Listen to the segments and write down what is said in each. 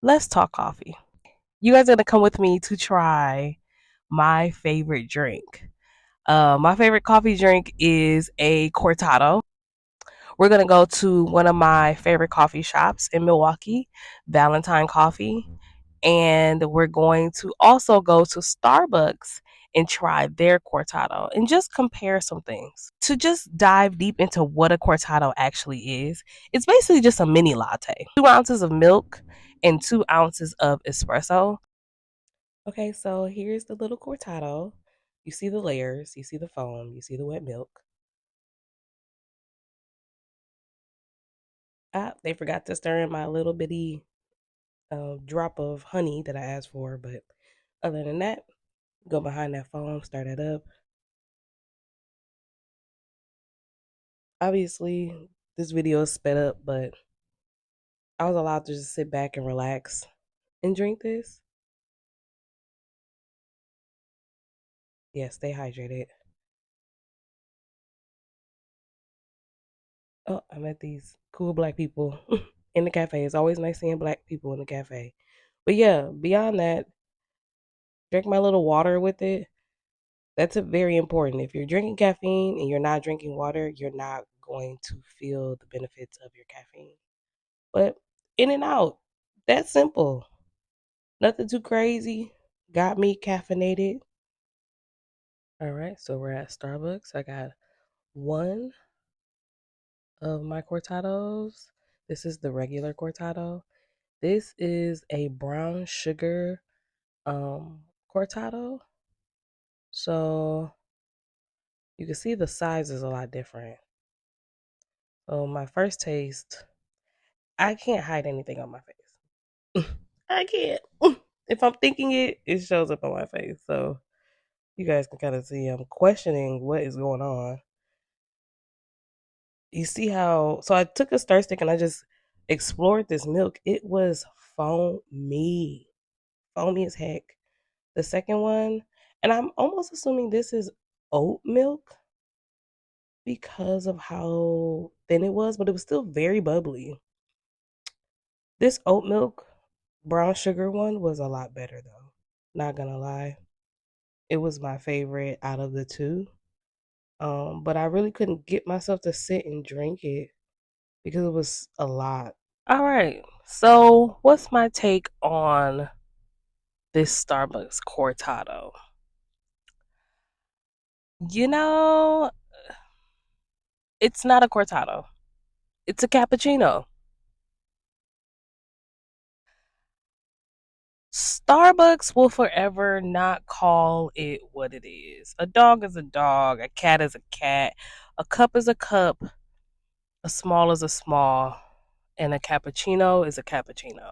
Let's talk coffee. You guys are gonna come with me to try my favorite drink. My favorite coffee drink is a Cortado. We're gonna go to one of my favorite coffee shops in Milwaukee, Valentine Coffee, and we're going to also go to Starbucks and try their Cortado and just compare some things. To just dive deep into what a Cortado actually is, it's basically just a mini latte. 2 ounces of milk and 2 ounces of espresso. Okay, so here's the little Cortado. You see the layers, you see the foam, you see the wet milk. Ah, they forgot to stir in my little bitty drop of honey that I asked for, but other than that, go behind that foam, start it up. Obviously, this video is sped up, but I was allowed to just sit back and relax and drink this. Yeah, stay hydrated. Oh, I met these cool black people in the cafe. It's always nice seeing black people in the cafe. But yeah, beyond that, drink my little water with it. That's a very important. If you're drinking caffeine and you're not drinking water, you're not going to feel the benefits of your caffeine. But in and out, that's simple. Nothing too crazy. Got me caffeinated. All right, so we're at Starbucks. I got one of my cortados. This is the regular cortado. This is a brown sugar cortado. So you can see the size is a lot different. So my first taste, I can't hide anything on my face. I can't. If I'm thinking it, it shows up on my face. So you guys can kind of see I'm questioning what is going on. You see how, so I took a stir stick and I just explored this milk. It was foamy, foamy as heck. The second one, and I'm almost assuming this is oat milk because of how thin it was, but it was still very bubbly. This oat milk brown sugar one was a lot better though. Not gonna lie. It was my favorite out of the two. But I really couldn't get myself to sit and drink it because it was a lot. All right. So, what's my take on this Starbucks Cortado? You know, it's not a Cortado. It's a cappuccino. Starbucks will forever not call it what it is. A dog is a dog, a cat is a cat, a cup is a cup, a small is a small, and a cappuccino is a cappuccino.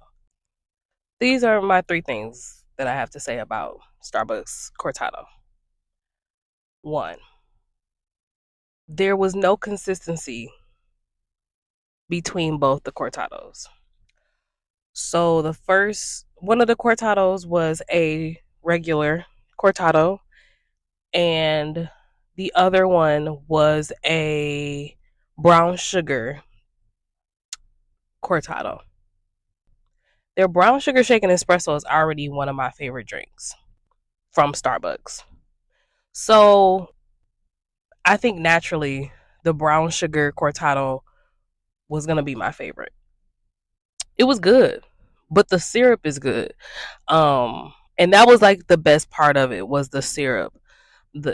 These are my three things that I have to say about Starbucks Cortado. One, there was no consistency between both the Cortados. So the first one of the Cortados was a regular Cortado, and the other one was a brown sugar Cortado. Their brown sugar shaken espresso is already one of my favorite drinks from Starbucks. So I think naturally the brown sugar Cortado was gonna be my favorite. It was good, but the syrup is good. And that was like the best part of it was the syrup.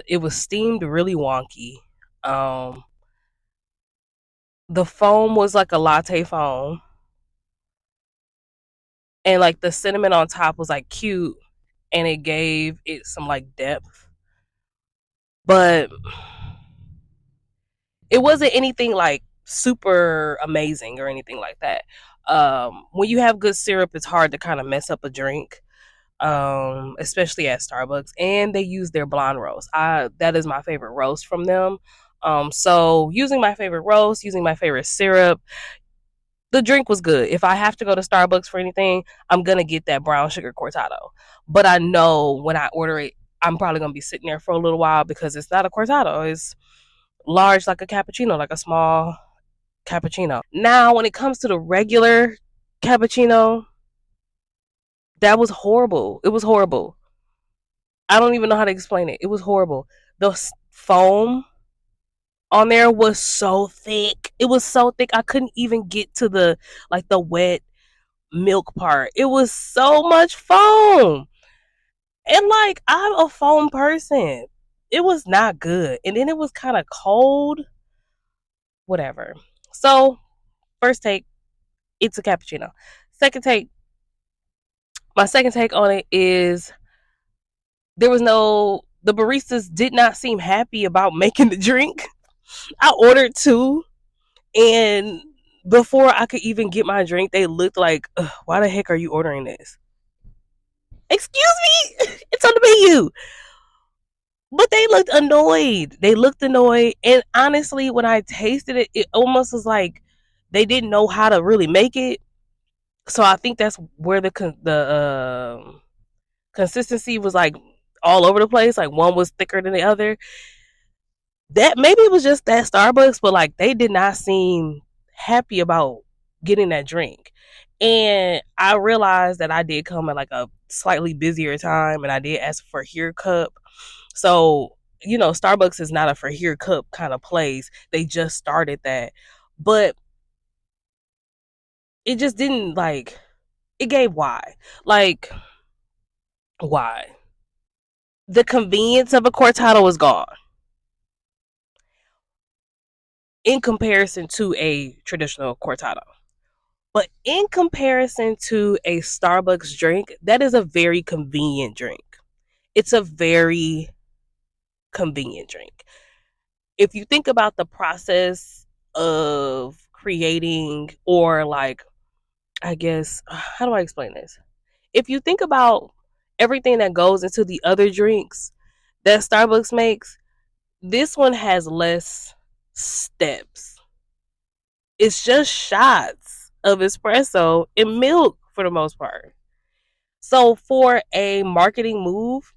It was steamed really wonky. Um, the foam was like a latte foam, and like the cinnamon on top was like cute, and it gave it some like depth. But it wasn't anything like super amazing or anything like that. When you have good syrup, it's hard to kind of mess up a drink, especially at Starbucks. And they use their blonde roast. That is my favorite roast from them. So using my favorite roast, using my favorite syrup, the drink was good. If I have to go to Starbucks for anything, I'm gonna get that brown sugar cortado. But I know when I order it, I'm probably gonna be sitting there for a little while because it's not a cortado. It's large like a cappuccino, like a small cappuccino. Now, when it comes to the regular cappuccino, That was horrible. It was horrible. I don't even know how to explain it. It was horrible. The foam on there was so thick. It was so thick. I couldn't even get to the like the wet milk part. It was so much foam. And like I'm a foam person. It was not good. And then it was kind of cold. Whatever. So, first take, it's a cappuccino. Second take, my second take on it is there was no the baristas did not seem happy about making the drink. I ordered two, and before I could even get my drink, they looked like, "Why the heck are you ordering this?" Excuse me, it's on the menu. But they looked annoyed. They looked annoyed, and honestly, when I tasted it, it almost was like they didn't know how to really make it. So I think that's where the consistency was like all over the place. Like one was thicker than the other. That maybe it was just that Starbucks, but like they did not seem happy about getting that drink. And I realized that I did come at like a slightly busier time, and I did ask for here cup. So Starbucks is not a for here cup kind of place. They just started that, but it just didn't like. It gave why, like why the convenience of a cortado was gone in comparison to a traditional cortado. But in comparison to a Starbucks drink, that is a very convenient drink. It's a very convenient drink. If you think about the process of creating, or like, I guess, how do I explain this? If you think about everything that goes into the other drinks that Starbucks makes, this one has less steps. It's just shots of espresso and milk for the most part. So for a marketing move,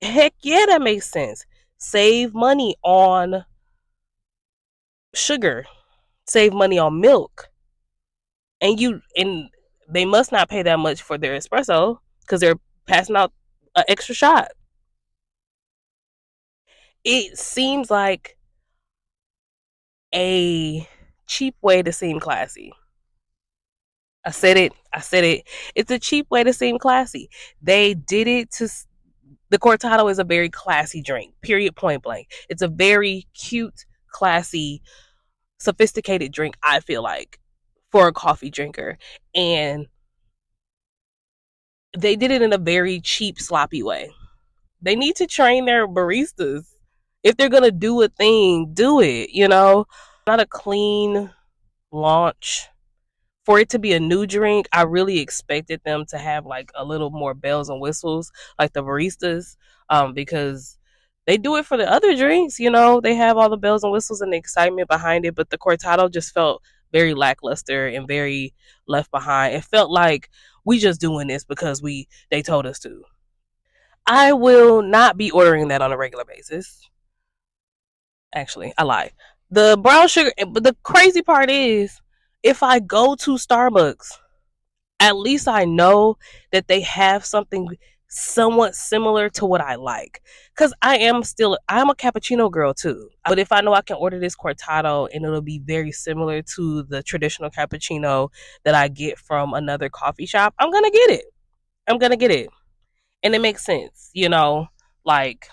heck yeah, that makes sense. Save money on sugar, save money on milk. And they must not pay that much for their espresso because they're passing out an extra shot. It seems like a cheap way to seem classy. I said it. I said it. It's a cheap way to seem classy. They did it to. The Cortado is a very classy drink, period, point blank. It's a very cute, classy, sophisticated drink, I feel like, for a coffee drinker. And they did it in a very cheap, sloppy way. They need to train their baristas. If they're going to do a thing, do it. Not a clean launch. For it to be a new drink, I really expected them to have like a little more bells and whistles, like the baristas, because they do it for the other drinks. They have all the bells and whistles and the excitement behind it. But the Cortado just felt very lackluster and very left behind. It felt like we just doing this because they told us to. I will not be ordering that on a regular basis. Actually, I lied. The brown sugar, but the crazy part is, if I go to Starbucks, at least I know that they have something somewhat similar to what I like. Because I'm a cappuccino girl too. But if I know I can order this cortado and it'll be very similar to the traditional cappuccino that I get from another coffee shop, I'm going to get it. I'm going to get it. And it makes sense. Like,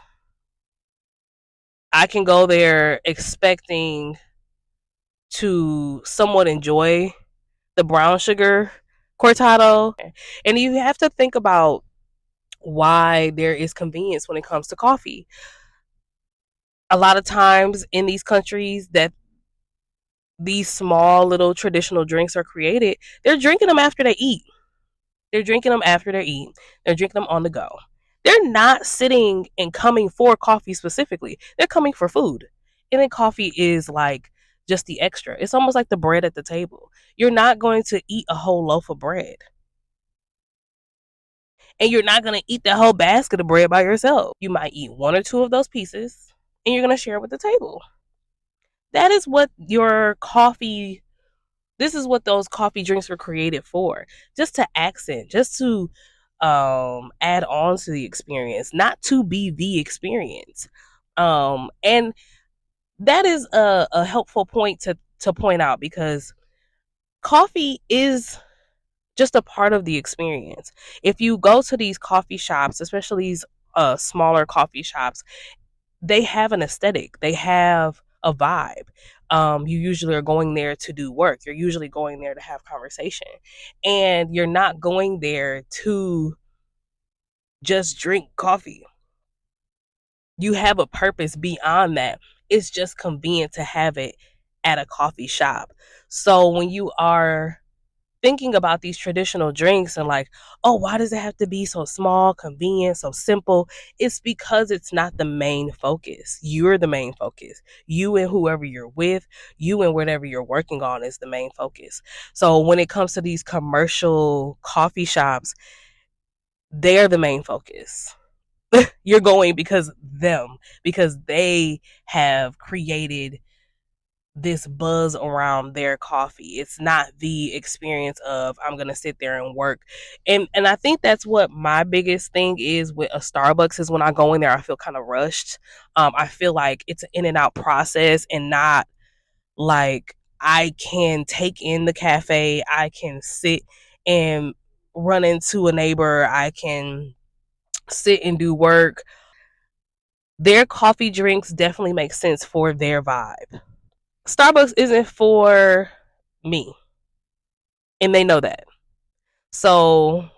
I can go there expecting to somewhat enjoy the brown sugar cortado. And you have to think about why there is convenience when it comes to coffee. A lot of times in these countries that these small little traditional drinks are created, they're drinking them after they eat. They're drinking them after they eat. They're drinking them on the go. They're not sitting and coming for coffee specifically. They're coming for food. And then coffee is like just the extra. It's almost like the bread at the table. You're not going to eat a whole loaf of bread. And you're not going to eat the whole basket of bread by yourself. You might eat one or two of those pieces and you're going to share it with the table. That is what this is what those coffee drinks were created for. Just to accent, just to add on to the experience, not to be the experience. And that is a helpful point to point out, because coffee is just a part of the experience. If you go to these coffee shops, especially these smaller coffee shops, they have an aesthetic, they have a vibe. You usually are going there to do work. You're usually going there to have conversation, and you're not going there to just drink coffee. You have a purpose beyond that. It's just convenient to have it at a coffee shop. So when you are thinking about these traditional drinks and like, oh, why does it have to be so small, convenient, so simple? It's because it's not the main focus. You're the main focus. You and whoever you're with, you and whatever you're working on is the main focus. So when it comes to these commercial coffee shops, they're the main focus. You're going because they have created this buzz around their coffee. It's not the experience of I'm gonna sit there and work. And I think that's what my biggest thing is with a Starbucks, is when I go in there I feel kind of rushed. I feel like it's an in and out process, and not like I can take in the cafe, I can sit and run into a neighbor, I can sit and do work. Their coffee drinks definitely make sense for their vibe. Starbucks isn't for me, and they know that. So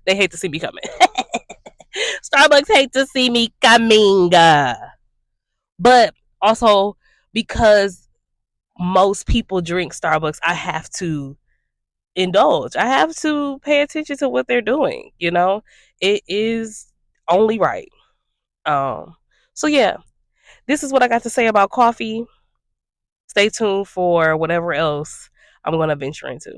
they hate to see me coming. Starbucks hate to see me coming. But also, because most people drink Starbucks, I have to indulge. I have to pay attention to what they're doing, you know? It is only right. Um so yeah, this is what I got to say about coffee. Stay tuned for whatever else I'm going to venture into.